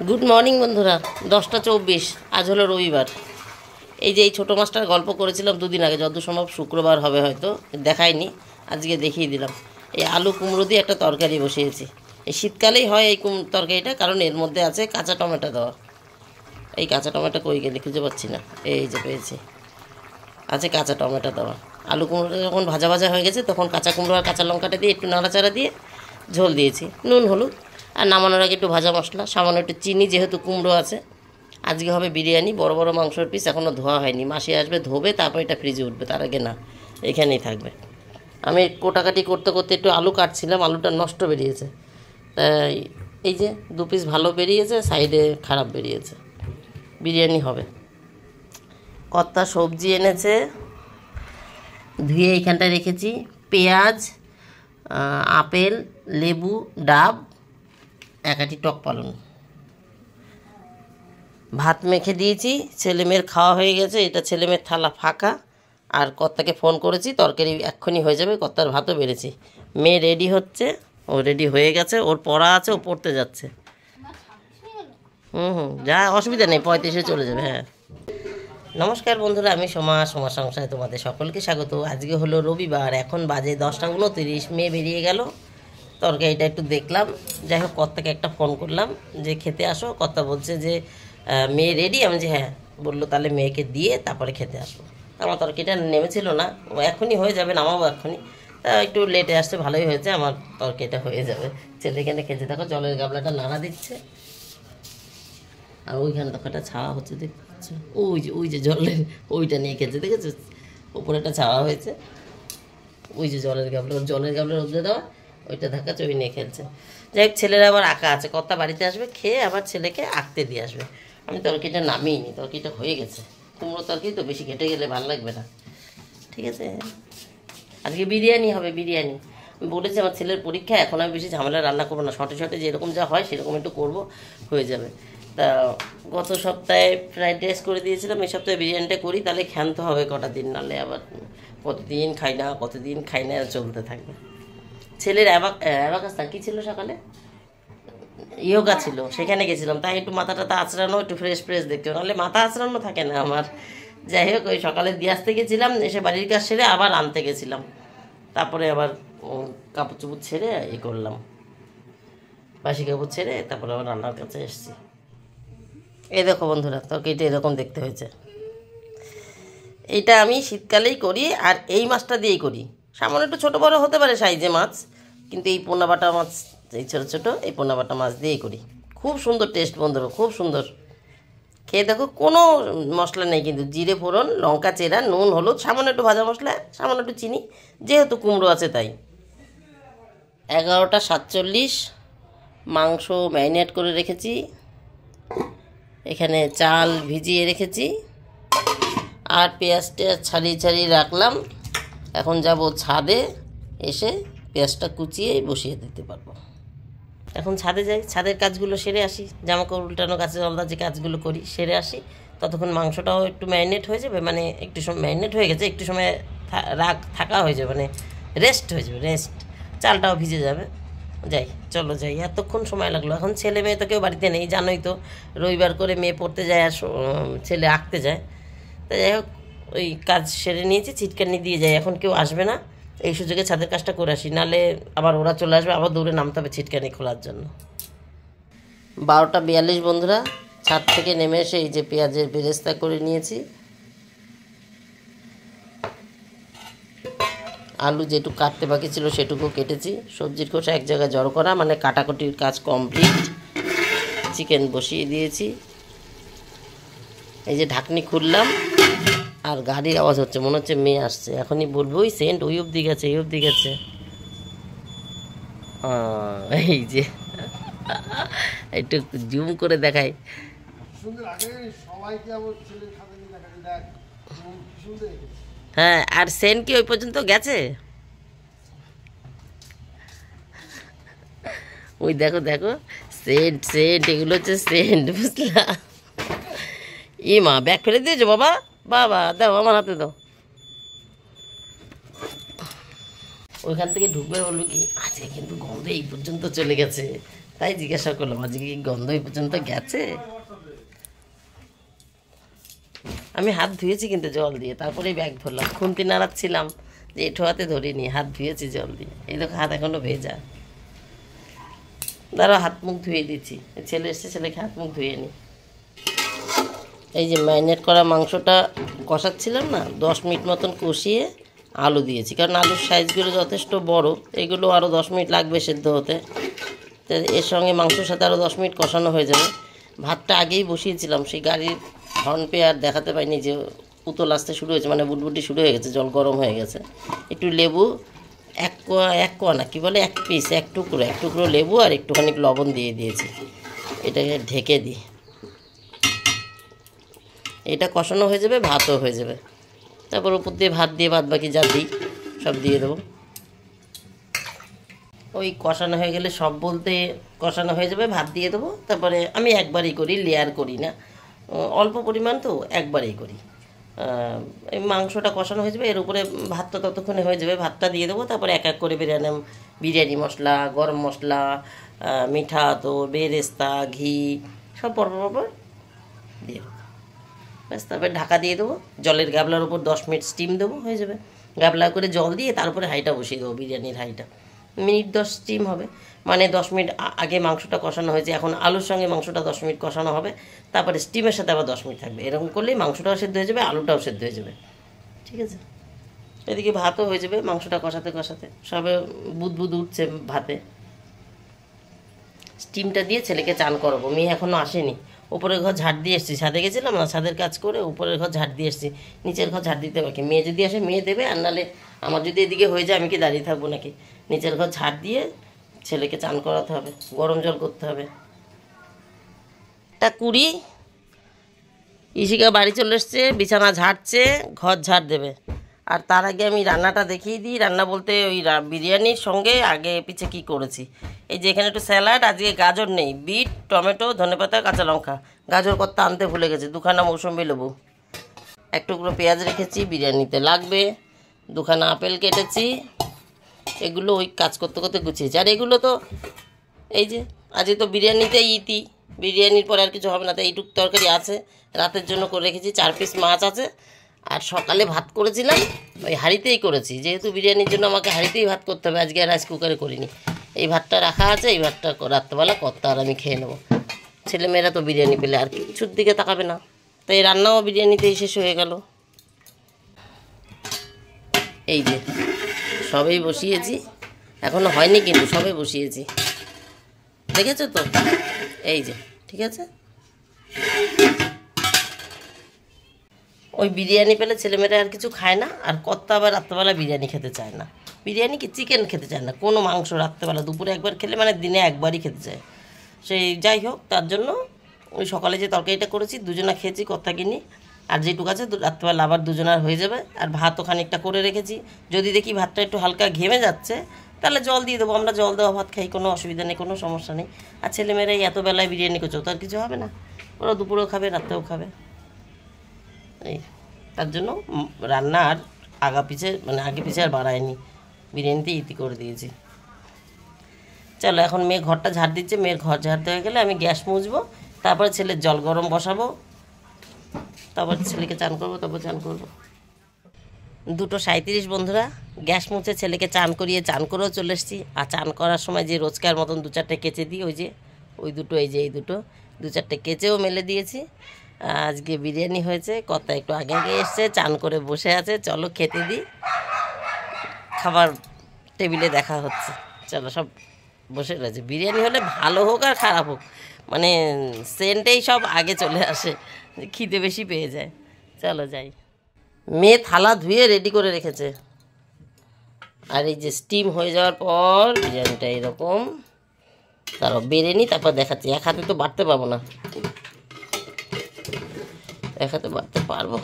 Good morning বন্ধুরা। 10টা 24 আজ হলো রবিবার। এই যে এই ছোটো মাছটার গল্প করেছিলাম দুদিন আগে, যত সম্ভব শুক্রবার হবে, হয়তো দেখায়নি, আজকে দেখিয়ে দিলাম। এই আলু কুমড়ো দিয়ে একটা তরকারি বসিয়েছি। এই শীতকালেই হয় এই তরকারিটা, কারণ এর মধ্যে আছে কাঁচা টমেটো দেওয়া। এই কাঁচা টমেটো কই গেলে খুঁজে পাচ্ছি না, এই যে পেয়েছি, আছে কাঁচা টমেটো দেওয়া। আলু কুমড়োটা যখন ভাজা ভাজা হয়ে গেছে তখন কাঁচা কুমড়ো আর কাঁচা লঙ্কাটা দিয়ে একটু নাড়াচাড়া দিয়ে ঝোল দিয়েছি, নুন হলুদ, আর নামানোর আগে একটু ভাজা মশলা, সামান্য একটু চিনি, যেহেতু কুমড়ো আছে। আজকে হবে বিরিয়ানি, বড় বড় মাংসের পিস, এখনও ধোয়া হয়নি, মাসি আসবে ধোবে, তারপর এটা ফ্রিজে উঠবে, তার আগে না, এখানেই থাকবে। আমি কোটাকাটি করতে করতে একটু আলু কাটছিলাম, আলুটা নষ্ট বেরিয়েছে, তাই এই যে 2 পিস ভালো বেরিয়েছে, সাইডে খারাপ বেরিয়েছে। বিরিয়ানি হবে। কর্তা সবজি এনেছে, ধুয়ে এইখানটায় রেখেছি, পেঁয়াজ, আপেল, লেবু, ডাব, একাটি টক পালং। ভাত মেখে দিয়েছি, ছেলেমেয়ের খাওয়া হয়ে গেছে, এটা ছেলেমেয়ের থালা ফাঁকা। আর কর্তাকে ফোন করেছি, তরকারি এক্ষুনি হয়ে যাবে, কর্তার ভাতও বেড়েছি। মেয়ে রেডি হচ্ছে, ও রেডি হয়ে গেছে, ওর পড়া আছে, ও পড়তে যাচ্ছে। যা অসুবিধা নেই, 35-এ চলে যাবে। হ্যাঁ, নমস্কার বন্ধুরা, আমি সোমা সংসারে তোমাদের সকলকে স্বাগত। আজকে হলো রবিবার, এখন বাজে 10টা 29, মেয়ে বেরিয়ে গেল, তরকারিটা একটু দেখলাম। যাই হোক, কর্তাকে একটা ফোন করলাম যে খেতে আসো। কর্তা বলছে যে মেয়ে রেডি। আমি যে হ্যাঁ, বললো তাহলে মেয়েকে দিয়ে তারপরে খেতে আসবো। আমার তরকারিটা নেমেছিল না, ও এখনই হয়ে যাবে, নামাবো এখনই। একটু লেটে আসছে, ভালোই হয়েছে, আমার তরকারিটা হয়ে যাবে। ছেলে এখানে খেতে থাকো, জলের গাবলাটা নাড়া দিচ্ছে, আর ওইখানে দেখো একটা ছাওয়া হচ্ছে, দেখছো? ওই যে জলের ওইটা নিয়ে খেতে দেখেছো, উপরে একটা ছাওয়া হয়েছে, ওই যে জলের গাবলা রোদ্রে দেওয়া, ওইটা দেখাচ্ছে, ওই নিয়ে খেলছে। যাই হোক, ছেলেরা আবার আঁকা আছে, কর্তা বাড়িতে আসবে, খেয়ে আবার ছেলেকে আঁকতে দিয়ে আসবে। আমি তরকারিটা নামিয়ে নি, তরকারিটা হয়ে গেছে। কুমড়ো তরকারি তো বেশি ঘেটে গেলে ভালো লাগবে না, ঠিক আছে। আজকে বিরিয়ানি হবে, বিরিয়ানি। আমি বলেছি আমার ছেলের পরীক্ষা, এখন আমি বেশি ঝামেলা রান্না করবো না, শর্টে শর্টে যেরকম যা হয় সেরকম একটু করবো, হয়ে যাবে। তা গত সপ্তাহে ফ্রাইড রাইস করে দিয়েছিলাম, এই সপ্তাহে বিরিয়ানিটা করি, তাহলে ক্ষান্ত হবে কটা দিন, নাহলে আবার কতদিন খাই না চলতে থাকবে। ছেলের অ্যাবাকাস না, কী ছিল সকালে, ইয়োগা ছিল, সেখানে গেছিলাম, তাই একটু মাথাটা আঁচড়ানো, একটু ফ্রেশ দেখতে, নাহলে মাথা আঁচড়ানো থাকে না আমার। যাই হোক, ওই সকালে দিয়ে আসতে গেছিলাম, এসে বাড়ির কাজ সেরে আবার আনতে গেছিলাম, তারপরে আবার কাপড় চুপড় ছেড়ে করলাম, বাসি কাপড় ছেড়ে তারপরে আবার রান্নার কাছে এসেছি। এই দেখো বন্ধুরা, তরকারিটা এরকম দেখতে হয়েছে। এইটা আমি শীতকালেই করি, আর এই মাছটা দিয়েই করি। সামান্য একটু ছোটো বড়ো হতে পারে সাইজে মাছ, কিন্তু এই পোনা বাটা মাছ, এই ছোটো এই পোনা বাটা মাছ দিয়েই করি। খুব সুন্দর টেস্ট বন্ধুরা, খুব সুন্দর। খেয়ে দেখো, কোনো মশলা নেই কিন্তু, জিরে ফোড়ন, লঙ্কা চেরা, নুন হলুদ, সামান্য একটু ভাজা মশলা, সামান্য একটু চিনি, যেহেতু কুমড়ো আছে তাই। 11টা 47, মাংস ম্যারিনেট করে রেখেছি, এখানে চাল ভিজিয়ে রেখেছি, আর পেঁয়াজটা ছাড়িয়ে রাখলাম। এখন যাব ছাদে, এসে পেঁয়াজটা কুচিয়ে বসিয়ে দিতে পারবো। এখন ছাদে যাই, ছাদের কাজগুলো সেরে আসি, জামাকাপড় উল্টানো, গাছে জলদা যে কাজগুলো করি সেরে আসি। ততক্ষণ মাংসটাও একটু ম্যারিনেট হয়ে যাবে, মানে একটু সময় ম্যারিনেট হয়ে গেছে, একটু সময় থাকা হয়ে যাবে, মানে রেস্ট হয়ে যাবে, চালটাও ভিজে যাবে। চলো যাই, এতক্ষণ সময় লাগলো। এখন ছেলে মেয়ে তো কেউ বাড়িতে নেই, জানোই তো, রবিবার করে মেয়ে পড়তে যায় আর ছেলে আঁকতে যায়। তা যাই হোক, ওই কাজ সেরে নিয়েছি, ছিটকানি দিয়ে যাই, এখন কেউ আসবে না, এই সুযোগে ছাদের কাজটা করে আসি, নাহলে আবার ওরা চলে আসবে, আবার দৌড়ে নামতে হবে ছিটকানি খোলার জন্য। 12টা 42 বন্ধুরা, ছাদ থেকে নেমে এসে এই যে পেঁয়াজের বেরেস্তা করে নিয়েছি, আলু যেটুকু কাটতে বাকি ছিল সেটুকু কেটেছি, সবজির খোসা এক জায়গায় জড়ো করা, মানে কাটাকুটির কাজ কমপ্লিট। চিকেন বসিয়ে দিয়েছি, এই যে ঢাকনি খুললাম, আর গাড়ির আওয়াজ হচ্ছে, মনে হচ্ছে মেয়ে আসছে, এখনই বলবো ওই সেন্ট ওই অবধি গেছে। এই যে একটু জুম করে দেখাই, হ্যাঁ, আর সেন্ট কি ওই পর্যন্ত গেছে, ওই দেখো সেন্ট এগুলো হচ্ছে সেন্ট, বুঝলা। মা ব্যাগ ফেলে দিয়েছো বাবা, দাও আমার হাতে দাও। ওইখান থেকে ঢুকবে, বলবো কি আজকে কিন্তু গন্ধে এই পর্যন্ত চলে গেছে, তাই জিজ্ঞাসা করলাম আজকে কি গন্ধ এই পর্যন্ত গেছে। আমি হাত ধুয়েছি কিন্তু জল দিয়ে, তারপরে ব্যাগ ধরলাম। খুন্তি নাড়াচ্ছিলাম যে এঁঠো হাতে ধরিনি, হাত ধুয়েছি জল দিয়ে। এই দেখো হাত এখনো ভেজা। দাঁড়াও হাত মুখ ধুয়ে দিচ্ছি, ছেলে এসছে, ছেলেকে হাত মুখ ধুয়ে নি। এই যে ম্যারিনেট করা মাংসটা কষাচ্ছিলাম না, 10 মিনিট মতন কষিয়ে আলু দিয়েছি, কারণ আলুর সাইজগুলো যথেষ্ট বড়, এগুলো আরও 10 মিনিট লাগবে সেদ্ধ হতে। তো এর সঙ্গে মাংসের সাথে আরও 10 মিনিট কষানো হয়ে যাবে। ভাতটা আগেই বসিয়েছিলাম, সেই গাড়ির হর্ন পেয়ে আর দেখাতে পাইনি যে উতল আসতে শুরু হয়েছে, মানে বুটবুটি শুরু হয়ে গেছে, জল গরম হয়ে গেছে। একটু লেবু, এক কোয়া না কি বলে, এক পিস, এক টুকরো লেবু আর একটুখানি লবণ দিয়ে দিয়েছি। এটাকে ঢেকে দিই, এটা কষানো হয়ে যাবে, ভাতও হয়ে যাবে। তারপর উপর দিয়ে ভাত দিয়ে বাদ বাকি যা দিই সব দিয়ে দেবো। ওই কষানো হয়ে গেলে, সব বলতে কষানো হয়ে যাবে, ভাত দিয়ে দেবো। তারপরে আমি একবারই করি, লেয়ার করি না, অল্প পরিমাণ তো একবারেই করি। এই মাংসটা কষানো হয়ে যাবে, এর উপরে ভাতটা ততক্ষণে হয়ে যাবে, ভাতটা দিয়ে দেবো। তারপরে এক এক করে বিরিয়ানি মশলা, গরম মশলা, মিঠা তো, বেরেস্তা, ঘি সব পরপর দিয়ে দেবো। ব্যাস, তারপরে ঢাকা দিয়ে দেবো। জলের গাবলার উপর 10 মিনিট স্টিম দেবো, হয়ে যাবে। গাবলা করে জল দিয়ে তারপরে হাঁড়িটা বসিয়ে দেবো, বিরিয়ানির হাঁড়িটা। মিনিট 10 স্টিম হবে, মানে 10 মিনিট আগে মাংসটা কষানো হয়েছে, এখন আলুর সঙ্গে মাংসটা 10 মিনিট কষানো হবে, তারপরে স্টিমের সাথে আবার 10 মিনিট থাকবে। এরকম করলেই মাংসটাও সেদ্ধ হয়ে যাবে, আলুটাও সেদ্ধ হয়ে যাবে। ঠিক আছে, এদিকে ভাতও হয়ে যাবে। মাংসটা কষাতে কষাতে সবে বুদবুদ উঠছে ভাতে। স্টিমটা দিয়ে ছেলেকে চান করাবো। মেয়ে এখনও আসেনি, উপরের ঘর ঝাড় দিয়ে এসেছি, ছাদে গেছিলাম না, ছাদের কাজ করে উপরের ঘর ঝাড় দিয়ে এসেছি, নিচের ঘর ঝাড় দিতে বাকি। মেয়ে যদি আসে মেয়ে দেবে, আর নাহলে আমার যদি এদিকে হয়ে যায় আমি কি দাঁড়িয়ে থাকবো নাকি? নিচের ঘর ঝাড় দিয়ে ছেলেকে চান করাতে হবে, গরম জল করতে হবে। 1:20 ইশিকা বাড়ি চলে এসছে, বিছানা ঝাড়ছে, ঘর ঝাড় দেবে। আর তার আগে আমি রান্নাটা দেখিয়ে দিই। রান্না বলতে ওই বিরিয়ানির সঙ্গে আগে পিছে কি করেছি। এই যে এখানে একটু স্যালাড, আজকে গাজর নেই, বিট, টমেটো, ধনেপাতা, কাঁচা লঙ্কা। গাজর কত্তা আনতে ভুলে গেছে, 2খানা মৌসুমি লেবু, 1 টুকরো পেঁয়াজ রেখেছি, বিরিয়ানিতে লাগবে। 2খানা আপেল কেটেছি। এগুলো ওই কাজ করতে করতে গুছিয়েছি। আর এগুলো তো এই যে আজকে তো বিরিয়ানিতে ইতি, বিরিয়ানির পরে আর কিছু হবে না, তাই এইটুক তরকারি আছে, রাতের জন্য করে রেখেছি। 4 পিস মাছ আছে। আর সকালে ভাত করেছিলাম, ওই হাঁড়িতেই করেছি, যেহেতু বিরিয়ানির জন্য আমাকে হাঁড়িতেই ভাত করতে হবে, আজকে আর রাইস কুকারে করিনি। এই ভাতটা রাখা আছে, এই ভাতটা রাত্রেবেলা কর্তা আর আমি খেয়ে নেবো। ছেলেমেয়েরা তো বিরিয়ানি পেলে আর কিছুর দিকে তাকাবে না, তাই রান্নাও বিরিয়ানিতেই শেষ হয়ে গেল। এই যে সবেই বসিয়েছি, এখনও হয়নি কিন্তু সবে বসিয়েছি, দেখেছো তো? এই যে ঠিক আছে। ওই বিরিয়ানি পেলে ছেলেমেয়েরা আর কিছু খায় না, আর কর্তা আবার রাত্রেবেলা বিরিয়ানি খেতে চায় না। বিরিয়ানি কি চিকেন খেতে চায় না, কোনো মাংস রাত্রেবেলা, দুপুরে একবার খেলে মানে দিনে একবারই খেতে চায়। সেই যাই হোক, তার জন্য ওই সকালে যে তরকারিটা করেছি, দুজনা খেয়েছি, কর্তা কিনি, আর যেটুকু আছে রাত্রেবেলা আবার দুজনার হয়ে যাবে। আর ভাতও খানিকটা করে রেখেছি, যদি দেখি ভাতটা একটু হালকা ঘেমে যাচ্ছে তাহলে জল দিয়ে দেবো। আমরা জল দেওয়া ভাত খাই, কোনো অসুবিধা নেই, কোনো সমস্যা নেই। আর ছেলেমেয়েরা এত বেলায় বিরিয়ানি করছো, তো আর কিছু হবে না, ওরা দুপুরেও খাবে, রাত্রেও খাবে। এই তার জন্য রান্না আর আগে পিছে আর বাড়ায়নি, বিরিয়ানিতে ইতি করে দিয়েছি। চলো, এখন মেয়ে ঘরটা ঝাড় দিচ্ছে, মেয়ের ঘর ঝাড়তে হয়ে গেলে আমি গ্যাস মুছবো, তারপরে ছেলের জল গরম বসাবো, তারপর ছেলেকে চান করবো, তারপর চান করবো। 2:37 বন্ধুরা, গ্যাস মুছে ছেলেকে চান করিয়ে চান করেও চলে এসেছি। আর চান করার সময় যে রোজকার মতন 2-4টে কেচে দিই, ওই যে ওই দুটো, এই যে এই দুটো, 2-4টে কেচেও মেলে দিয়েছি। আজকে বিরিয়ানি হয়েছে, কর্তা একটু আগে আগে এসছে, চান করে বসে আছে, চলো খেতে দিই। খাবার টেবিলে দেখা হচ্ছে, চলো সব বসে রয়েছে। বিরিয়ানি হলে ভালো হোক আর খারাপ হোক, মানে সেন্টেই সব আগে চলে আসে, খিদে বেশি পেয়ে যায়। চলো যাই। মেয়ে থালা ধুয়ে রেডি করে রেখেছে। আর এই যে স্টিম হয়ে যাওয়ার পর বিরিয়ানিটা এরকম, তারপর বেড়ে নিই, তারপর দেখাচ্ছি। এক হাতে তো বাড়তে পারবো না, এক হাতে বাড়তে পারবো?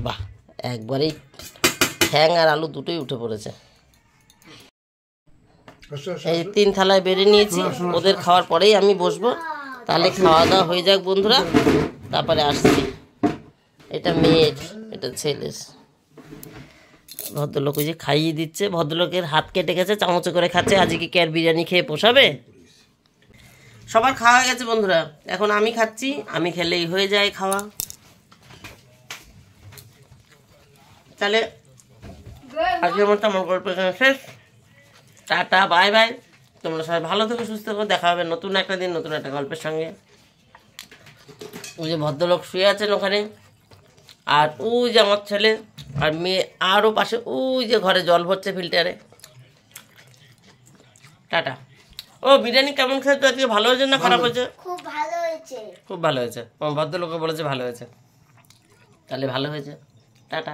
বাহ, একবারেই ঠ্যাং আর আলু দুটোই উঠে পড়েছে। এই 3 থালায় বেড়ে নিয়েছি, ওদের খাওয়ার পরেই আমি বসবো। তাহলে খাওয়া দাওয়া হয়ে যাক বন্ধুরা, তারপরে আসছি। এটা মেয়ের, এটা ছেলের। ভদ্রলোক ওই যে খাইয়ে দিচ্ছে, ভদ্রলোকের হাত কেটে গেছে, চামচে করে খাচ্ছে। আজকে কি আর বিরিয়ানি খেয়ে পোষাবে? সবার খাওয়া হয়ে গেছে বন্ধুরা, এখন আমি খাচ্ছি। আমি খেলেই হয়ে যায় খাওয়া। তাহলে আজকের মতো আমার গল্প এখানে শেষ। Tata, bye bye. তোমরা সবাই ভালো থেকো, সুস্থ থেকো। দেখা হবে নতুন একটা দিন, নতুন একটা গল্পের সঙ্গে। ওই যে ভদ্রলোক শুয়ে আছেন ওখানে, আর ওই যে আমার ছেলে আর মেয়ে, আরও পাশে ওই যে ঘরে জল ভরছে ফিল্টারে। টাটা। ও বিরিয়ানি কেমন খেতে আজকে? ভালো হয়েছে না খারাপ হয়েছে? খুব ভালো হয়েছে। খুব ভালো হয়েছে। ভদ্রলোকে বলেছে ভালো হয়েছে, তাহলে ভালো হয়েছে। টাটা।